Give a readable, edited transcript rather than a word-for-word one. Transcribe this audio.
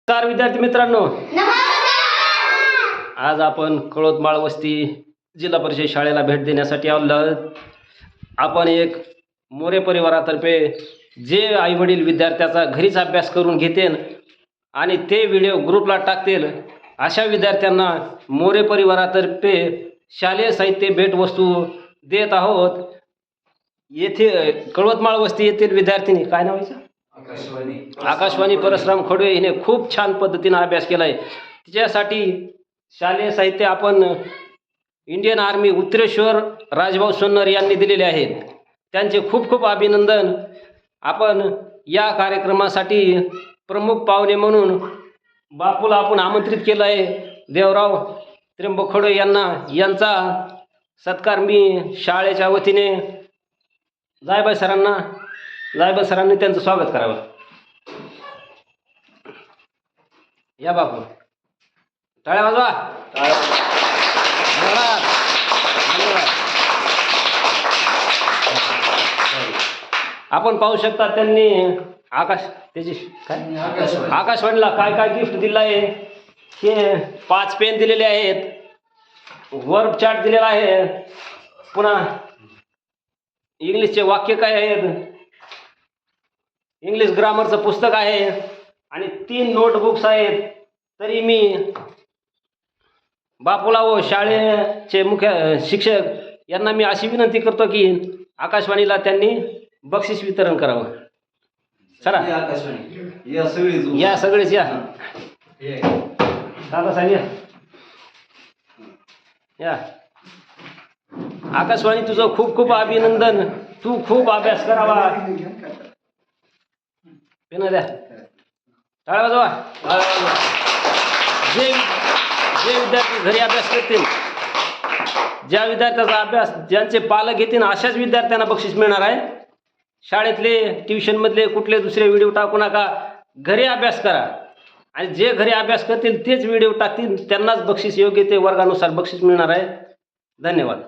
नमस्कार विद्यार्थी मित्रांनो, आज आपण कळोदमाळ वस्ती जिल्हा परिषद शाळेला भेट देण्यासाठी आलो आहोत. आपण एक मोरे परिवारातर्फे जे आईवडील विद्यार्थ्याचा घरीच अभ्यास करून घेतील आणि ते व्हिडिओ ग्रुपला टाकतील अशा विद्यार्थ्यांना मोरे परिवारातर्फे शालेय साहित्य भेटवस्तू देत आहोत. येथे कळोदमाळ वस्ती येथील विद्यार्थिनी काय नाव आहे? आकाशवाणी परशुराम खोडवे हिने खूप छान पद्धतीने अभ्यास केला आहे. तिच्यासाठी शालेय साहित्य आपण इंडियन आर्मी उत्तरेश्वर राजभाऊ सोन्नर यांनी दिलेले आहेत. त्यांचे खूप खूप अभिनंदन. आपण या कार्यक्रमासाठी प्रमुख पाहुणे म्हणून बापूला आपण आमंत्रित केलं आहे. देवराव त्र्यंबक खोडवे यांचा सत्कार मी शाळेच्या वतीने जायबाई सरांनी त्यांचं स्वागत करावं. या बापू, टाळ्या वाजवा. धन्यवाद. आपण पाहू शकता त्यांनी आकाशवाणीला काय काय गिफ्ट दिलं आहे. हे 5 पेन दिलेले आहेत, वर्ब चार्ट दिलेला आहे, पुन्हा इंग्लिशचे वाक्य काय आहेत, इंग्लिश ग्रामरचं पुस्तक आहे आणि 3 नोटबुक्स आहेत. तरी मी बापूला व शाळेचे मुख्य शिक्षक यांना मी अशी विनंती करतो की आकाशवाणीला त्यांनी बक्षीस वितरण करावं. चला या सगळेच या दादा साहेब या. आकाशवाणी तुझं खूप खूप अभिनंदन. तू खूप अभ्यास करावा. पेन द्या, टाळ्या वाजवा. जे विद्यार्थी घरी अभ्यास करतील, ज्या विद्यार्थ्याचा अभ्यास ज्यांचे पालक घेतील अशाच विद्यार्थ्यांना बक्षीस मिळणार आहे. शाळेतले ट्युशनमधले कुठले दुसरे व्हिडिओ टाकू नका. घरी अभ्यास करा आणि जे घरी अभ्यास करतील तेच व्हिडिओ टाकतील त्यांनाच बक्षीस योग्य ते वर्गानुसार बक्षीस मिळणार आहे. धन्यवाद.